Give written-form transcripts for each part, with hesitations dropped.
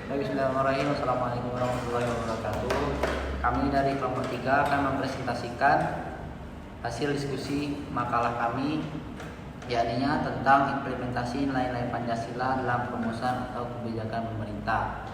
Bismillahirrahmanirrahim. Assalamualaikum warahmatullahi wabarakatuh. Kami dari kelompok 3 akan mempresentasikan hasil diskusi makalah kami, yakni tentang implementasi nilai-nilai Pancasila dalam perumusan atau kebijakan pemerintah.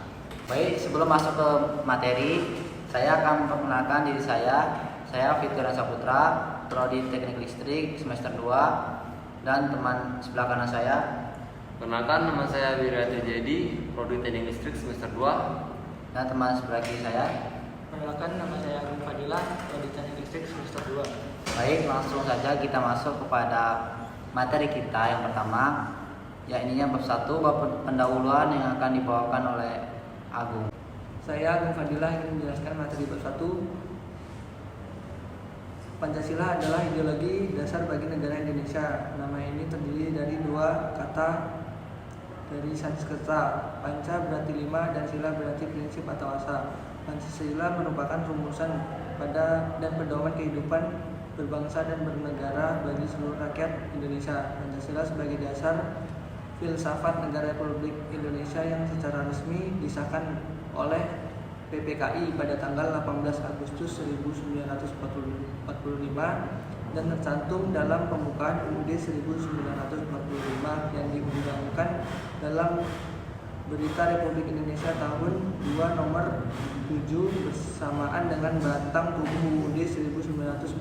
Baik, sebelum masuk ke materi, saya akan memperkenalkan diri saya. Saya Fikran Saputra, Prodi Teknik Listrik semester 2, dan teman sebelah kanan saya. Perkenalkan, nama saya Wiryati Jadi, Prodi Teknik Listrik semester 2. Dan teman sebelah kiri saya. Perkenalkan, nama saya Agung Fadilah, Prodi Teknik Listrik semester 2. Baik, langsung saja kita masuk kepada materi kita yang pertama, yakni bab 1, bab pendahuluan yang akan dibawakan oleh Agung. Saya Agung Fadilah ingin menjelaskan materi bab 1. Pancasila adalah ideologi dasar bagi negara Indonesia. Nama ini terdiri dari dua kata dari Sanskerta. Panca berarti 5 dan sila berarti prinsip atau asa. Pancasila merupakan rumusan pada dan pedoman kehidupan berbangsa dan bernegara bagi seluruh rakyat Indonesia. Pancasila sebagai dasar filsafat negara Republik Indonesia yang secara resmi disahkan oleh PPKI pada tanggal 18 Agustus 1945 dan tercantum dalam pembukaan UUD 1945 yang diundangkan dalam Berita Republik Indonesia tahun 2 nomor 7 bersamaan dengan batang tubuh UUD 1945.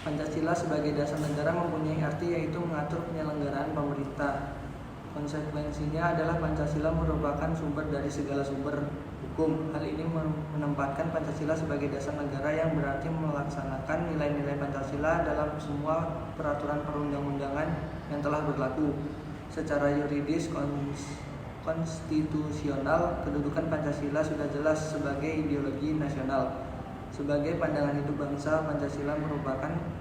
Pancasila sebagai dasar negara mempunyai arti yaitu mengatur penyelenggaraan pemerintah. Konsekuensinya adalah Pancasila merupakan sumber dari segala sumber hukum. Hal ini menempatkan Pancasila sebagai dasar negara yang berarti melaksanakan nilai-nilai Pancasila dalam semua peraturan perundang-undangan yang telah berlaku. Secara yuridis konstitusional, kedudukan Pancasila sudah jelas sebagai ideologi nasional. Sebagai pandangan hidup bangsa, Pancasila merupakan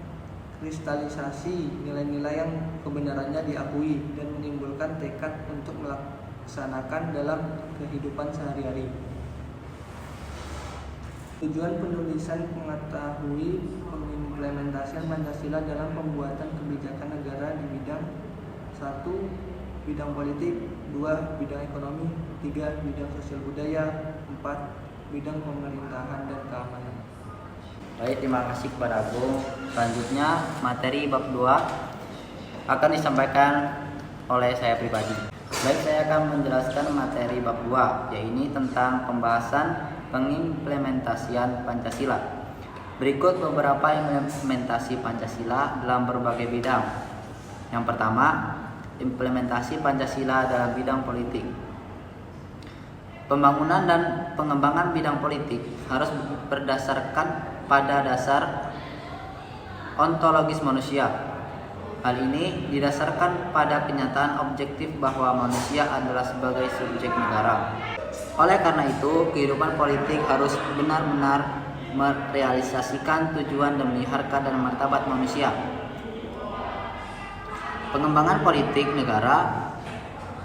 kristalisasi nilai-nilai yang kebenarannya diakui dan menimbulkan tekad untuk melaksanakan dalam kehidupan sehari-hari. Tujuan penulisan mengetahui pengimplementasian Pancasila dalam pembuatan kebijakan negara di bidang 1. Bidang politik, 2. Bidang ekonomi, 3. Bidang sosial budaya, 4. Bidang pemerintahan dan keamanan. Baik, terima kasih kepada Agung. Selanjutnya materi bab 2 akan disampaikan oleh saya pribadi. Baik, saya akan menjelaskan materi bab 2, yaitu tentang pembahasan pengimplementasian Pancasila. Berikut beberapa implementasi Pancasila dalam berbagai bidang. Yang pertama, implementasi Pancasila dalam bidang politik. Pembangunan dan pengembangan bidang politik harus berdasarkan pada dasar ontologis manusia. Hal ini didasarkan pada kenyataan objektif bahwa manusia adalah sebagai subjek negara. Oleh karena itu, kehidupan politik harus benar-benar merealisasikan tujuan demi harkat dan martabat manusia. Pengembangan politik negara,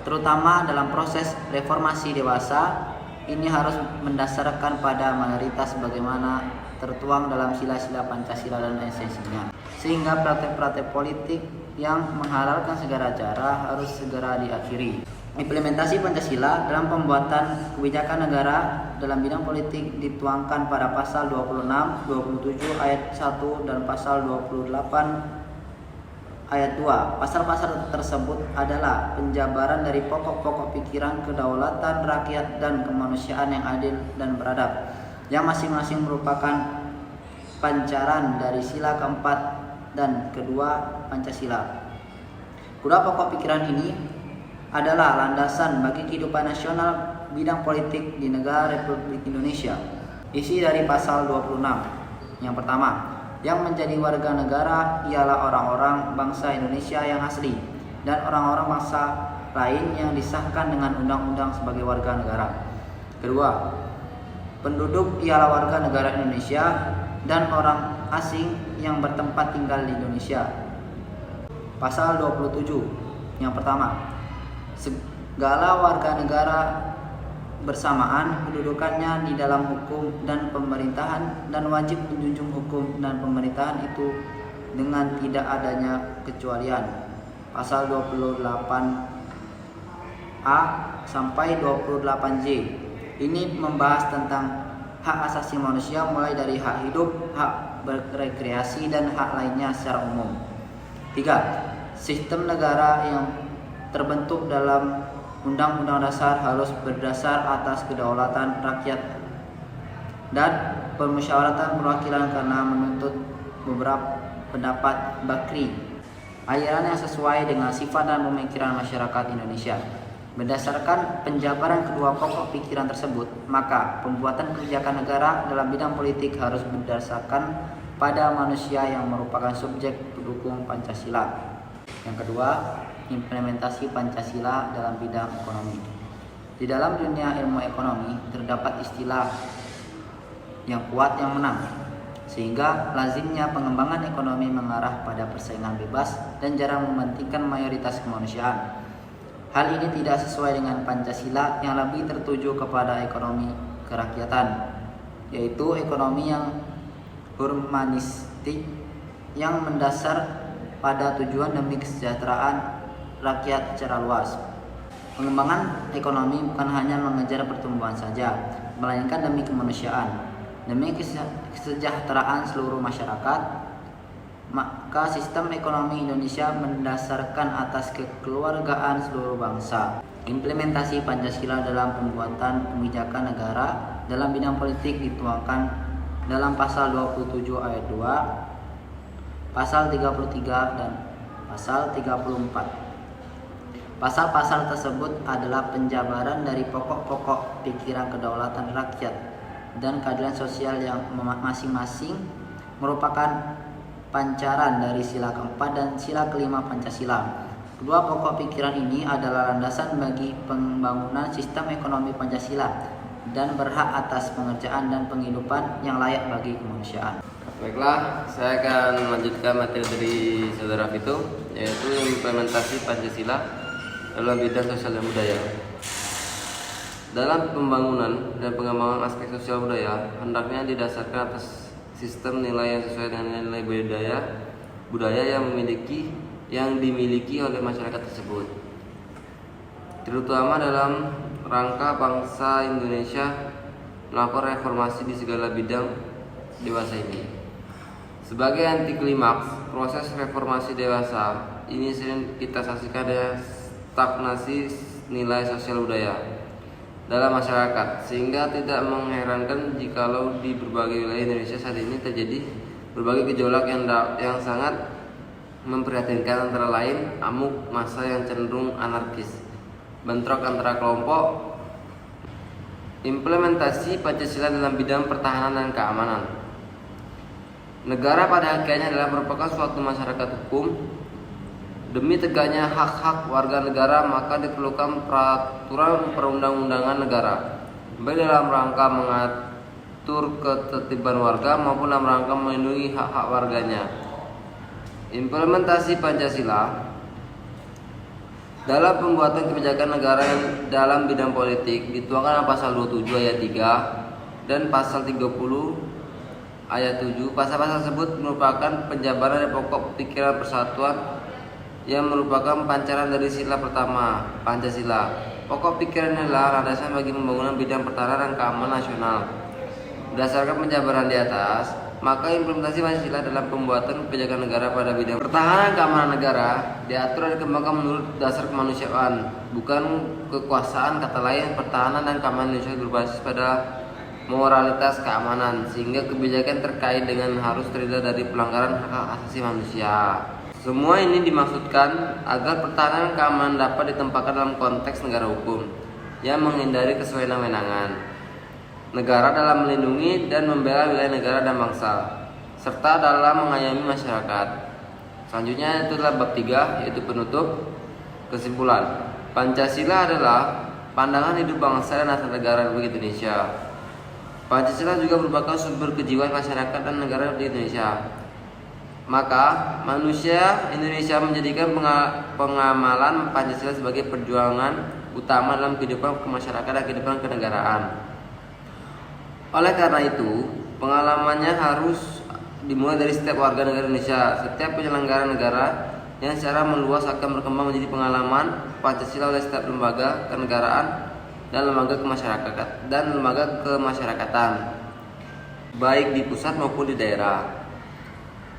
terutama dalam proses reformasi dewasa, ini harus mendasarkan pada mayoritas sebagaimana tertuang dalam sila-sila Pancasila dan esensinya, sehingga praktek-praktek politik yang menghalalkan segala cara harus segera diakhiri. Implementasi Pancasila dalam pembuatan kebijakan negara dalam bidang politik dituangkan pada pasal 26, 27 ayat 1 dan pasal 28 ayat 2. Pasal-pasal tersebut adalah penjabaran dari pokok-pokok pikiran kedaulatan rakyat dan kemanusiaan yang adil dan beradab, yang masing-masing merupakan pancaran dari sila keempat dan kedua Pancasila. Kedua pokok pikiran ini adalah landasan bagi kehidupan nasional bidang politik di negara Republik Indonesia. Isi dari pasal 26. Yang pertama, yang menjadi warga negara ialah orang-orang bangsa Indonesia yang asli dan orang-orang bangsa lain yang disahkan dengan undang-undang sebagai warga negara. Kedua, penduduk ialah warga negara Indonesia dan orang asing yang bertempat tinggal di Indonesia. Pasal 27. Yang pertama, segala warga negara bersamaan kedudukannya di dalam hukum dan pemerintahan dan wajib menjunjung hukum dan pemerintahan itu dengan tidak adanya kecualian. Pasal 28 A sampai 28J. Ini membahas tentang hak asasi manusia mulai dari hak hidup, hak berrekreasi, dan hak lainnya secara umum. 3. Sistem negara yang terbentuk dalam Undang-Undang Dasar harus berdasar atas kedaulatan rakyat dan permusyawaratan perwakilan karena menuntut beberapa pendapat Bakri, aliran yang sesuai dengan sifat dan pemikiran masyarakat Indonesia. Berdasarkan penjabaran kedua pokok pikiran tersebut, maka pembuatan kebijakan negara dalam bidang politik harus berdasarkan pada manusia yang merupakan subjek pendukung Pancasila. Yang kedua, implementasi Pancasila dalam bidang ekonomi. Di dalam dunia ilmu ekonomi terdapat istilah yang kuat yang menang, sehingga lazimnya pengembangan ekonomi mengarah pada persaingan bebas dan jarang mementingkan mayoritas kemanusiaan. Hal ini tidak sesuai dengan Pancasila yang lebih tertuju kepada ekonomi kerakyatan, yaitu ekonomi yang humanistik yang mendasar pada tujuan demi kesejahteraan rakyat secara luas. Pengembangan ekonomi bukan hanya mengejar pertumbuhan saja, melainkan demi kemanusiaan, demi kesejahteraan seluruh masyarakat. Maka sistem ekonomi Indonesia mendasarkan atas kekeluargaan seluruh bangsa. Implementasi Pancasila dalam pembuatan kebijakan negara dalam bidang politik dituangkan dalam pasal 27 ayat 2, pasal 33 dan pasal 34. Pasal-pasal tersebut adalah penjabaran dari pokok-pokok pikiran kedaulatan rakyat dan keadilan sosial yang masing-masing merupakan pancaran dari sila keempat dan sila kelima Pancasila. Kedua pokok pikiran ini adalah landasan bagi pembangunan sistem ekonomi Pancasila dan berhak atas pengerjaan dan penghidupan yang layak bagi kemanusiaan. Baiklah, saya akan melanjutkan materi dari saudara Vito, yaitu implementasi Pancasila dalam bidang sosial dan budaya. Dalam pembangunan dan pengembangan aspek sosial budaya, hendaknya didasarkan atas sistem nilai yang sesuai dengan nilai budaya yang dimiliki oleh masyarakat tersebut, terutama dalam rangka bangsa Indonesia melakukan reformasi di segala bidang dewasa ini. Sebagai anti klimaks proses reformasi dewasa ini sering kita saksikan ada stagnasi nilai sosial budaya dalam masyarakat, sehingga tidak mengherankan jikalau di berbagai wilayah Indonesia saat ini terjadi berbagai gejolak yang sangat memprihatinkan, antara lain amuk massa yang cenderung anarkis, bentrok antara kelompok, implementasi Pancasila dalam bidang pertahanan dan keamanan. Negara pada akhirnya adalah merupakan suatu masyarakat hukum. Demi tegaknya hak-hak warga negara, maka diperlukan peraturan perundang-undangan negara, baik dalam rangka mengatur ketertiban warga maupun dalam rangka melindungi hak-hak warganya. Implementasi Pancasila dalam pembuatan kebijakan negara yang dalam bidang politik dituangkan dalam pasal 27 ayat 3 dan pasal 30 ayat 7. Pasal-pasal tersebut merupakan penjabaran dari pokok pikiran persatuan yang merupakan pancaran dari sila pertama Pancasila. Pokok pikiran adalah landasan bagi pembangunan bidang pertahanan dan keamanan nasional. Berdasarkan penjabaran di atas, maka implementasi Pancasila dalam pembuatan kebijakan negara pada bidang pertahanan dan keamanan negara diatur dan dikembangkan menurut dasar kemanusiaan, bukan kekuasaan. Kata lain, pertahanan dan keamanan Indonesia berbasis pada moralitas keamanan, sehingga kebijakan terkait dengan harus terhindar dari pelanggaran hak asasi manusia. Semua ini dimaksudkan agar pertahanan dan keamanan dapat ditempatkan dalam konteks negara hukum yang menghindari kesewenang-wenangan negara dalam melindungi dan membela wilayah negara dan bangsa, serta dalam mengayomi masyarakat. Selanjutnya itu adalah bab 3, yaitu penutup. Kesimpulan, Pancasila adalah pandangan hidup bangsa dan asal negara Republik Indonesia. Pancasila juga merupakan sumber kejiwaan masyarakat dan negara di Indonesia. Maka manusia Indonesia menjadikan pengamalan Pancasila sebagai perjuangan utama dalam kehidupan kemasyarakatan dan kehidupan kenegaraan. Oleh karena itu, pengalamannya harus dimulai dari setiap warga negara Indonesia. Setiap penyelenggara negara yang secara meluas akan berkembang menjadi pengalaman Pancasila oleh setiap lembaga kenegaraan dan lembaga kemasyarakatan, baik di pusat maupun di daerah.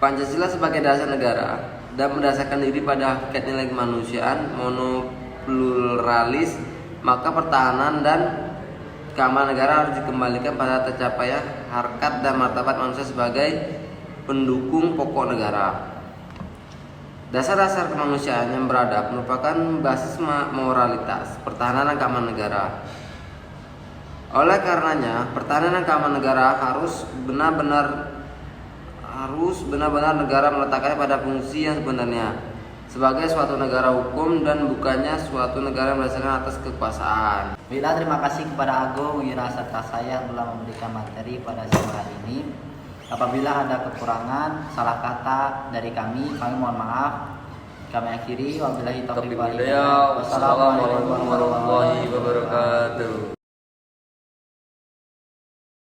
Pancasila sebagai dasar negara dan mendasarkan diri pada hakikat nilai kemanusiaan, monopluralis, maka pertahanan dan keamanan negara harus dikembalikan pada tercapainya harkat dan martabat manusia sebagai pendukung pokok negara. Dasar-dasar kemanusiaan yang beradab merupakan basis moralitas, pertahanan dan keamanan negara. Oleh karenanya, pertahanan dan keamanan negara harus benar-benar negara meletakkannya pada fungsi yang sebenarnya sebagai suatu negara hukum dan bukannya suatu negara yang berdasarkan atas kekuasaan. Bila terima kasih kepada Agung, Wira serta saya telah memberikan materi pada siang hari ini. Apabila ada kekurangan, salah kata dari kami mohon maaf. Kami akhiri, wabillahi taufiq wal hidayah. Wassalamualaikum warahmatullahi wabarakatuh.